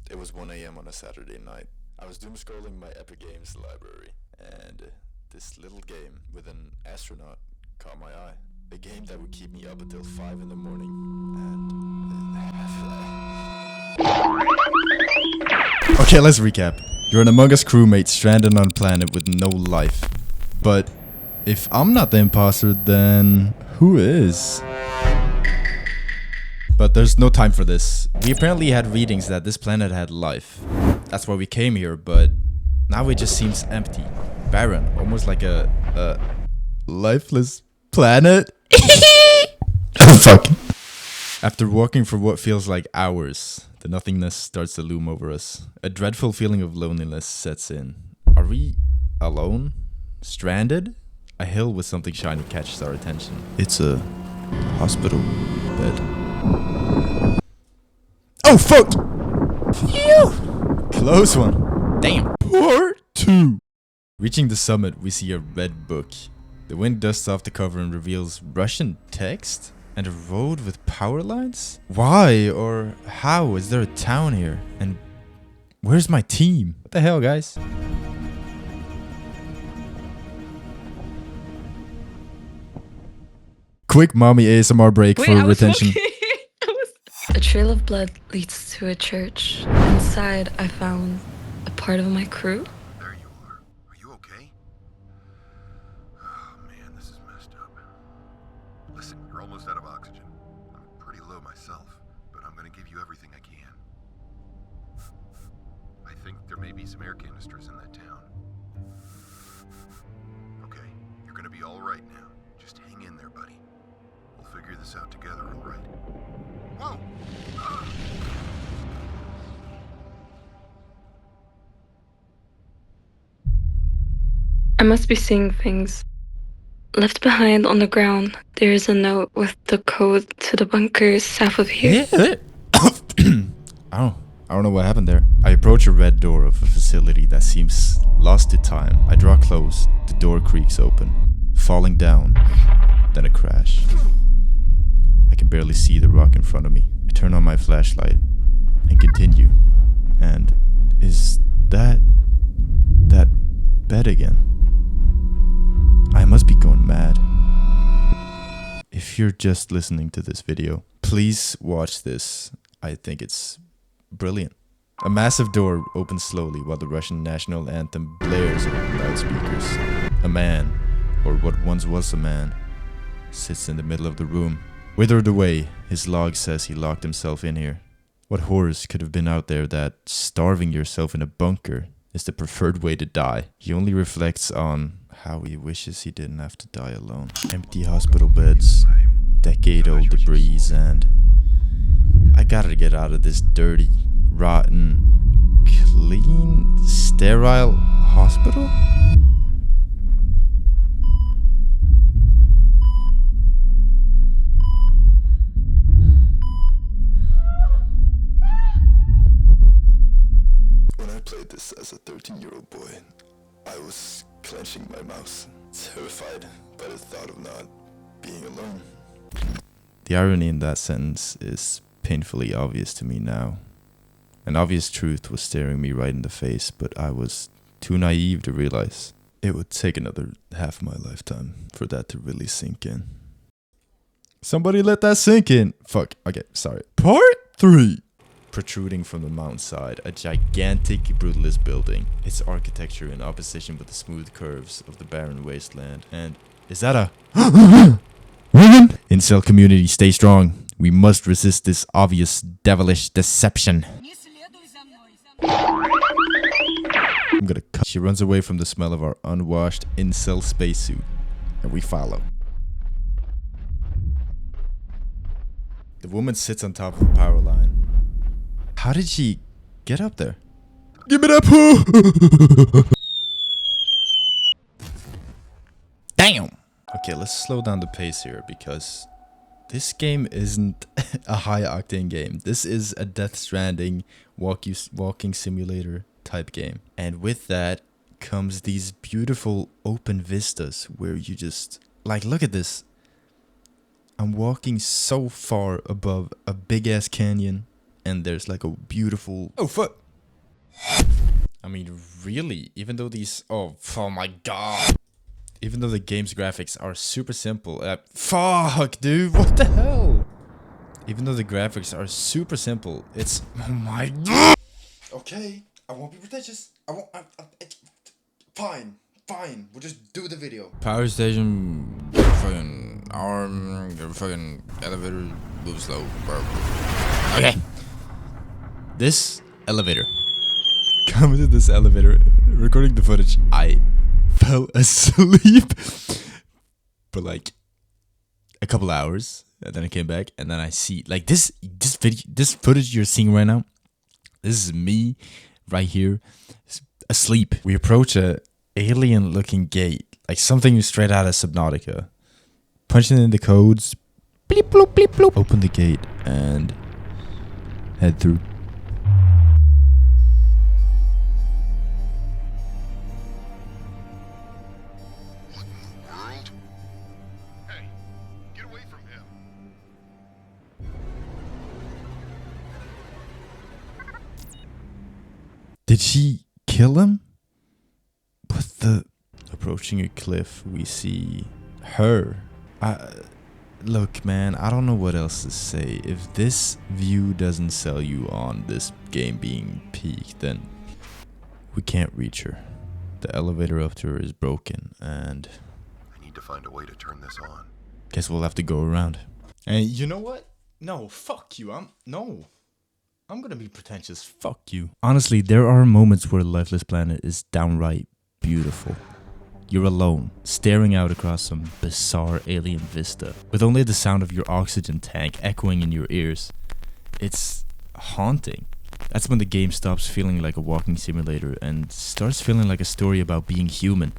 It was 1 a.m. on a Saturday night. I was doom scrolling my Epic Games library, and this little game with an astronaut caught my eye. A game that would keep me up until 5 in the morning, Okay, let's recap. You're an Among Us crewmate stranded on a planet with no life. But if I'm not the imposter, then who is? But there's no time for this. We apparently had readings that this planet had life. That's why we came here, but now it just seems empty. Barren, almost like a lifeless planet. Fuck. After walking for what feels like hours, the nothingness starts to loom over us. A dreadful feeling of loneliness sets in. Are we alone? Stranded? A hill with something shiny catches our attention. It's a hospital bed. Oh fuck! Phew! Close one. Damn. Part 2. Reaching the summit, we see a red book. The wind dusts off the cover and reveals Russian text? And a road with power lines? Why or how is there a town here? And where's my team? What the hell, guys? Quick mommy ASMR break for retention. A trail of blood leads to a church. Inside, I found a part of my crew. There you are. Are you okay? Oh man, this is messed up. Listen, you're almost out of oxygen. I'm pretty low myself, but I'm gonna give you everything I can. I think there may be some air canisters in that town. Okay, you're gonna be all right now. Just hang in there, buddy. We'll figure this out together, all right? Whoa! I must be seeing things. Left behind on the ground, there is a note with the code to the bunkers south of here. I don't know what happened there. I approach a red door of a facility that seems lost to time. I draw close. The door creaks open, falling down. Then a crash. I can barely see the rock in front of me. I turn on my flashlight and continue. And is that bed again? I must be going mad. If you're just listening to this video, please watch this. I think it's brilliant. A massive door opens slowly while the Russian national anthem blares over the loudspeakers. A man, or what once was a man, sits in the middle of the room. Withered away, his log says he locked himself in here. What horrors could have been out there that starving yourself in a bunker is the preferred way to die? He only reflects on how he wishes he didn't have to die alone. Empty hospital beds, decade-old debris, and I gotta get out of this dirty, rotten, clean, sterile hospital? When I played this as a 13-year-old boy, I was clenching my mouth, terrified by the thought of not being alone. The irony in that sentence is painfully obvious to me now. An obvious truth was staring me right in the face, but I was too naive to realize it would take another half my lifetime for that to really sink in. Somebody let that sink in. Fuck. Okay, sorry. Part 3. Protruding from the mountainside, a gigantic brutalist building. Its architecture in opposition with the smooth curves of the barren wasteland. And is that a woman? Incel community, stay strong. We must resist this obvious devilish deception. I'm gonna cut. She runs away from the smell of our unwashed incel spacesuit, and we follow. The woman sits on top of the power line. How did she get up there? Give me that poo! Damn! Okay, let's slow down the pace here because this game isn't a high-octane game. This is a Death Stranding walking simulator type game. And with that comes these beautiful open vistas where you just... Like, look at this. I'm walking so far above a big-ass canyon. and there's like a beautiful... Oh, fuck! I mean, really, even though these... Oh my god! Even though the game's graphics are super simple... fuck, dude, what the hell? Even though the graphics are super simple, it's... Oh my god! Okay, I won't be pretentious. I won't... fine, we'll just do the video. Power station... Fucking... arm... Fucking... elevator... move slow... Okay. This elevator. Coming to this elevator, recording the footage, I fell asleep for like a couple hours, and then I came back, and then I see like this footage you're seeing right now. This is me right here, asleep. We approach a alien-looking gate, like something straight out of Subnautica. Punching in the codes, bleep bloop bleep bloop. Open the gate and head through. Did she kill him? With the... Approaching a cliff, we see her. Look, man, I don't know what else to say. If this view doesn't sell you on this game being peak, then we can't reach her. The elevator up to her is broken, and... I need to find a way to turn this on. Guess we'll have to go around. And you know what? No, fuck you. I'm gonna be pretentious. Fuck you. Honestly, there are moments where Lifeless Planet is downright beautiful. You're alone, staring out across some bizarre alien vista, with only the sound of your oxygen tank echoing in your ears. It's haunting. That's when the game stops feeling like a walking simulator and starts feeling like a story about being human.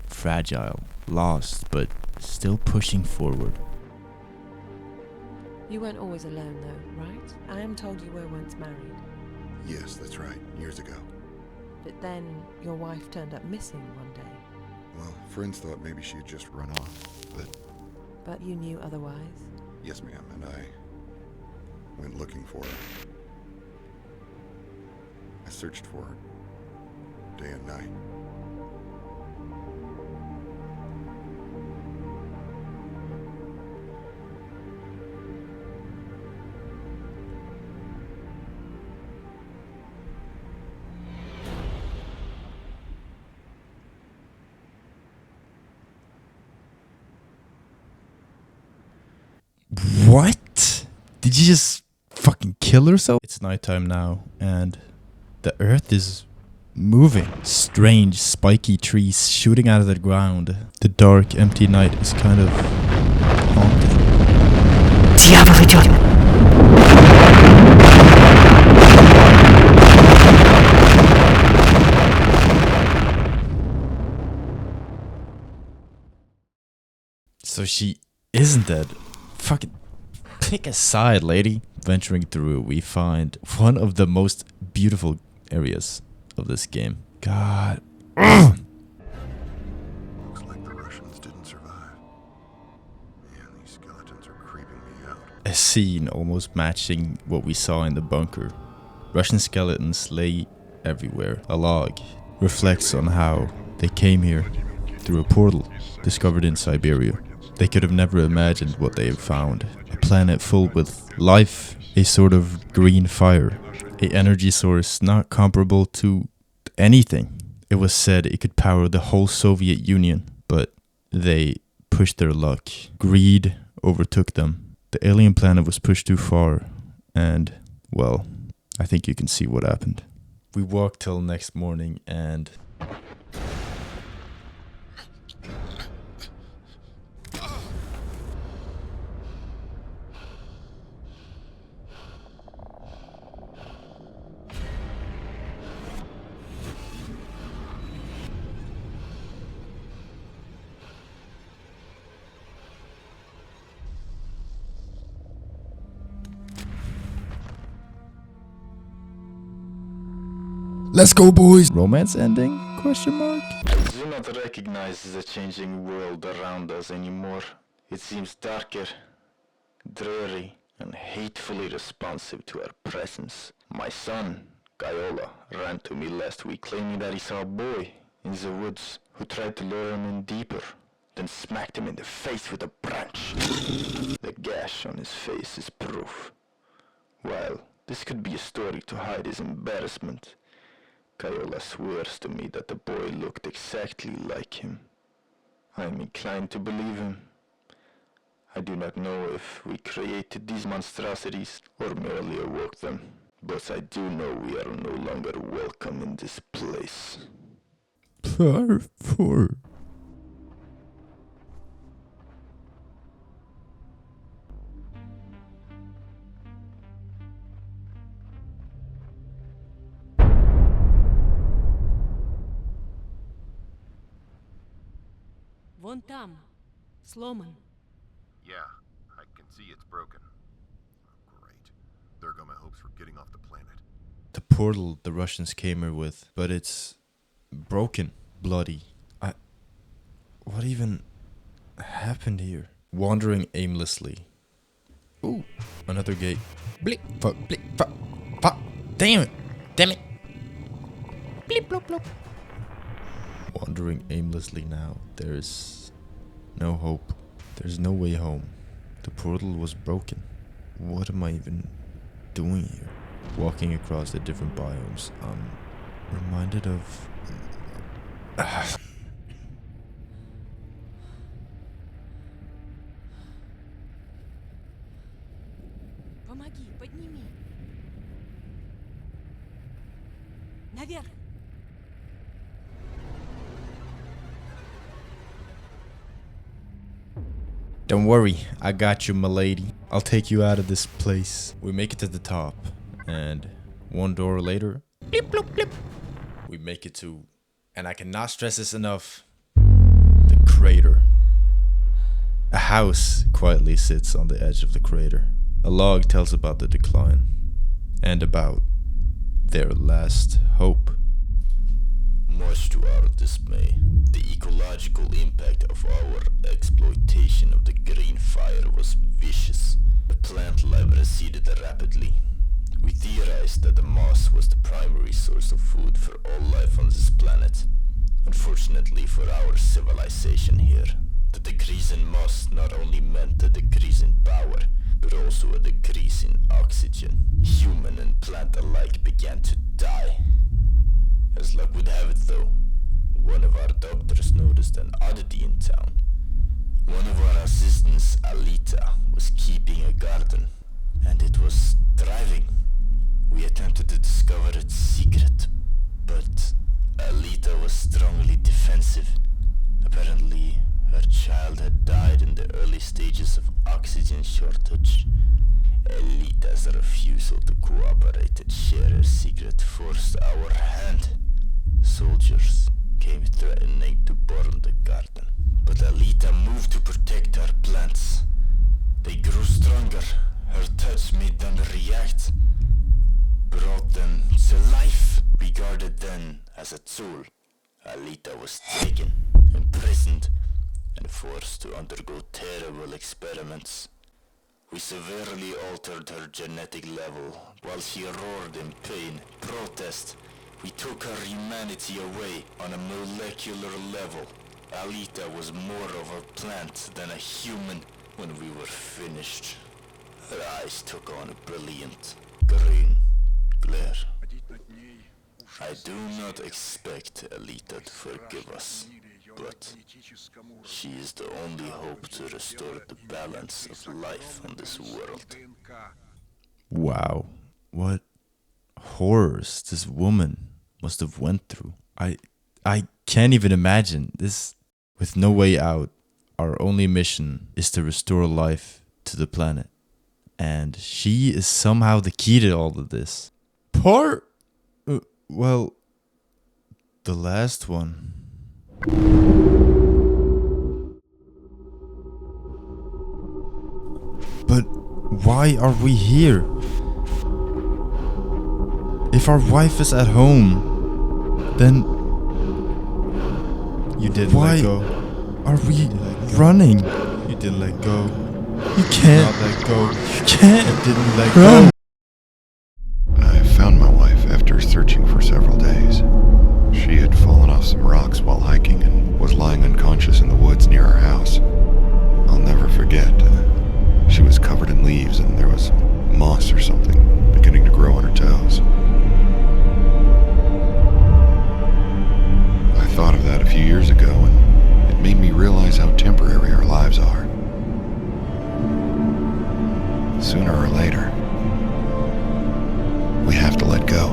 Fragile, lost, but still pushing forward. You weren't always alone though, right? I am told you were once married. Yes, that's right. Years ago. But then your wife turned up missing one day. Well, friends thought maybe she'd just run off, but... But you knew otherwise? Yes, ma'am, and I went looking for her. I searched for her, day and night. What? Did you just fucking kill herself? It's nighttime now, and the earth is moving. Strange, spiky trees shooting out of the ground. The dark, empty night is kind of haunting. So she isn't dead. Fucking pick a side, lady. Venturing through, we find one of the most beautiful areas of this game. God. Looks like the Russians didn't survive. Man, these skeletons are creeping me out. A scene almost matching what we saw in the bunker. Russian skeletons lay everywhere. A log reflects on how they came here through a portal discovered in Siberia. They could have never imagined what they have found. A planet full with life, a sort of green fire, an energy source not comparable to anything. It was said it could power the whole Soviet Union, but they pushed their luck. Greed overtook them. The alien planet was pushed too far, and, well, I think you can see what happened. We walked till next morning, and... Let's go, boys! Romance ending? Question mark? I do not recognize the changing world around us anymore. It seems darker, dreary, and hatefully responsive to our presence. My son, Gaiola, ran to me last week claiming that he saw a boy in the woods who tried to lure him in deeper, then smacked him in the face with a branch. The gash on his face is proof. While this could be a story to hide his embarrassment, Gaiola swears to me that the boy looked exactly like him. I am inclined to believe him. I do not know if we created these monstrosities or merely awoke them, but I do know we are no longer welcome in this place. Poor. Вон там. Сломан. Yeah, I can see it's broken. Oh, great. There go my hopes for getting off the planet. The portal the Russians came here with, but it's broken, bloody. What even happened here? Wandering aimlessly. Ooh, another gate. Blip, fuck, blip, fuck, fuck. Damn it, damn it. Blip, blop, blop. Wandering aimlessly now. There's no hope. There's no way home. The portal was broken. What am I even doing here? Walking across the different biomes, I'm reminded of... Помоги, подними. Наверх. Don't worry, I got you, m'lady. I'll take you out of this place. We make it to the top, and one door later, blip, blop, blip, we make it to, and I cannot stress this enough, the crater. A house quietly sits on the edge of the crater. A log tells about the decline, and about their last hope. Much to our dismay, the ecological impact of our exploitation of the green fire was vicious. The plant life receded rapidly. We theorized that the moss was the primary source of food for all life on this planet. Unfortunately for our civilization here, the decrease in moss not only meant a decrease in power, but also a decrease in oxygen. Human and plant alike began to die. As luck would have it though, one of our doctors noticed an oddity in town. One of our assistants, Alita, was keeping a garden, and it was thriving. We attempted to discover its secret, but Alita was strongly defensive. Apparently, her child had died in the early stages of oxygen shortage. Alita's refusal to cooperate and share her secret forced our hand. Soldiers came threatening to burn the garden, but Alita moved to protect our plants. They grew stronger. Her touch made them react, brought them to life. Regarded then as a tool, Alita was taken, imprisoned, and forced to undergo terrible experiments. We severely altered her genetic level while she roared in pain, protest. We took her humanity away on a molecular level. Alita was more of a plant than a human when we were finished. Her eyes took on a brilliant green glare. I do not expect Alita to forgive us, but she is the only hope to restore the balance of life on this world. Wow, what horrors this woman must have went through. I can't even imagine this. With no way out, our only mission is to restore life to the planet. And she is somehow the key to all of this. Well, the last one. But why are we here? If our wife is at home, then You didn't why let go. are we running? You didn't let go. You can't let go. You can't. Didn't let go. I found my wife after searching for several days. She had fallen off some rocks while hiking and was lying unconscious in the woods near our house. I'll never forget. She was covered in leaves and there was moss or something beginning to grow on her toes. I thought of that a few years ago and it made me realize how temporary our lives are. Sooner or later, we have to let go.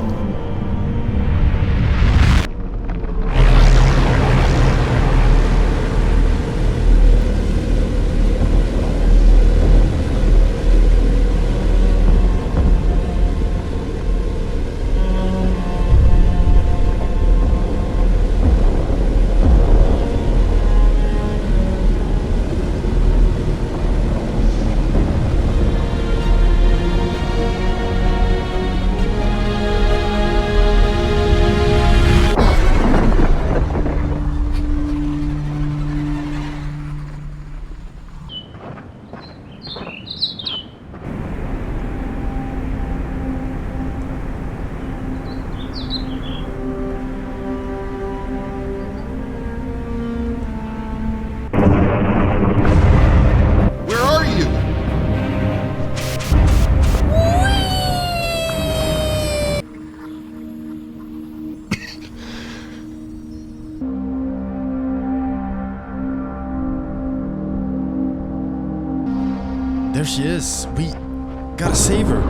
Where are you? There she is. We gotta save her.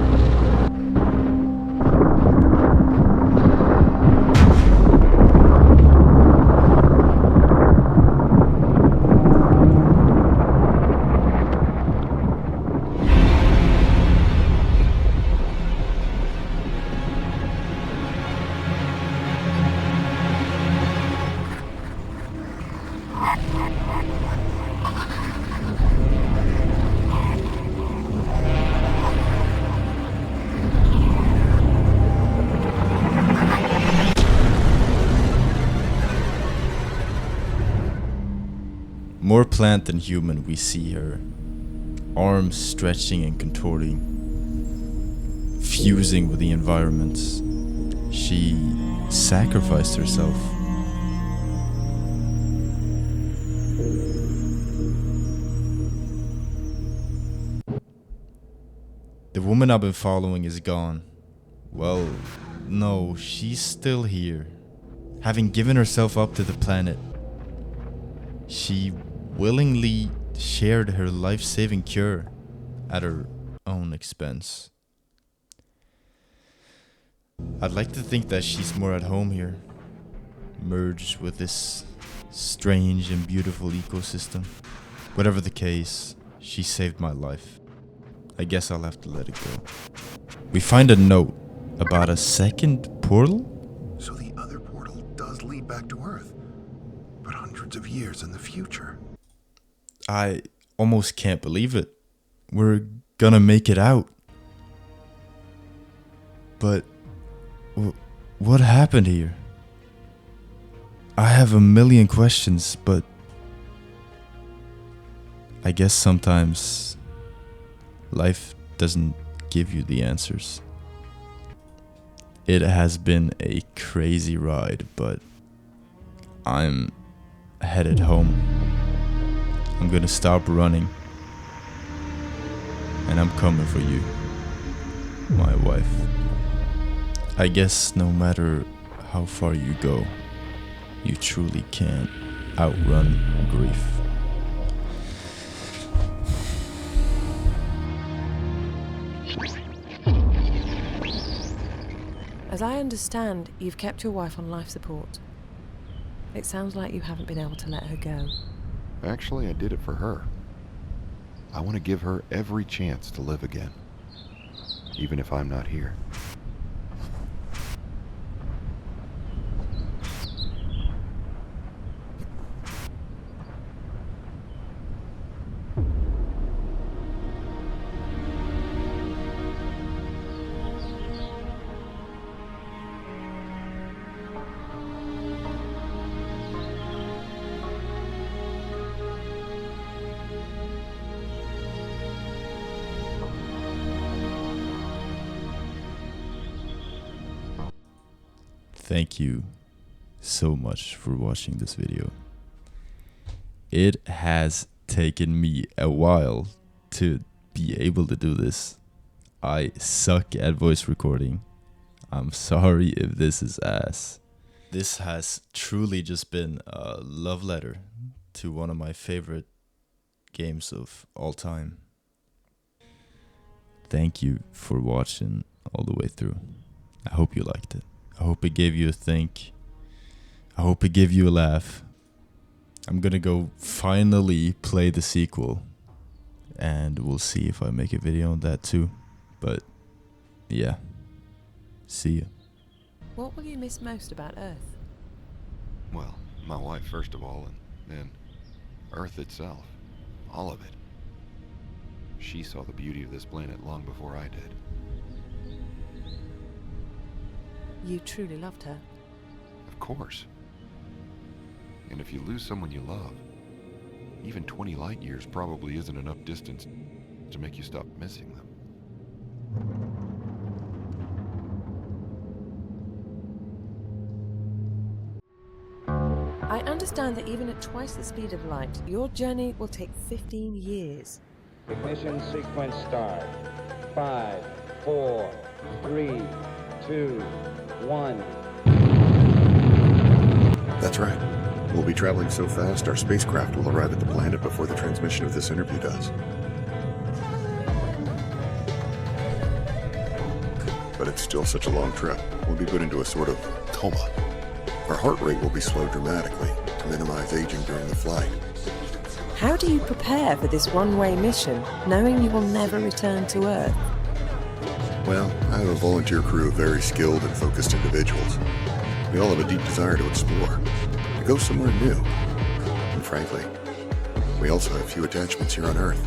More plant than human, we see her. Arms stretching and contorting, fusing with the environment. She sacrificed herself. The woman I've been following is gone. Well, no, she's still here. Having given herself up to the planet, she willingly shared her life-saving cure at her own expense. I'd like to think that she's more at home here, merged with this strange and beautiful ecosystem. Whatever the case, she saved my life. I guess I'll have to let it go. We find a note about a second portal? So the other portal does lead back to Earth, but hundreds of years in the future. I almost can't believe it. We're gonna make it out. But what happened here? I have a million questions, but I guess sometimes life doesn't give you the answers. It has been a crazy ride, but I'm headed home. I'm gonna stop running, and I'm coming for you, my wife. I guess no matter how far you go, you truly can't outrun grief. As I understand, you've kept your wife on life support. It sounds like you haven't been able to let her go. Actually, I did it for her. I want to give her every chance to live again, even if I'm not here. thank you so much for watching this video. It has taken me a while to be able to do this. I suck at voice recording. I'm sorry if this is ass. This has truly just been a love letter to one of my favorite games of all time. Thank you for watching all the way through. I hope you liked it. I hope it gave you a think. I hope it gave you a laugh. I'm gonna go finally play the sequel, and we'll see if I make a video on that too. But yeah, see ya. What will you miss most about Earth? Well, my wife first of all, and then Earth itself. All of it. She saw the beauty of this planet long before I did. You truly loved her. Of course. And if you lose someone you love, even 20 light years probably isn't enough distance to make you stop missing them. I understand that even at twice the speed of light, your journey will take 15 years. Ignition sequence start. 5, 4, 3, 2, 1. That's right. We'll be traveling so fast, our spacecraft will arrive at the planet before the transmission of this interview does. But it's still such a long trip. We'll be put into a sort of coma. Our heart rate will be slowed dramatically to minimize aging during the flight. How do you prepare for this one-way mission, knowing you will never return to Earth? Well, I have a volunteer crew of very skilled and focused individuals. We all have a deep desire to explore, to go somewhere new. And frankly, we also have few attachments here on Earth.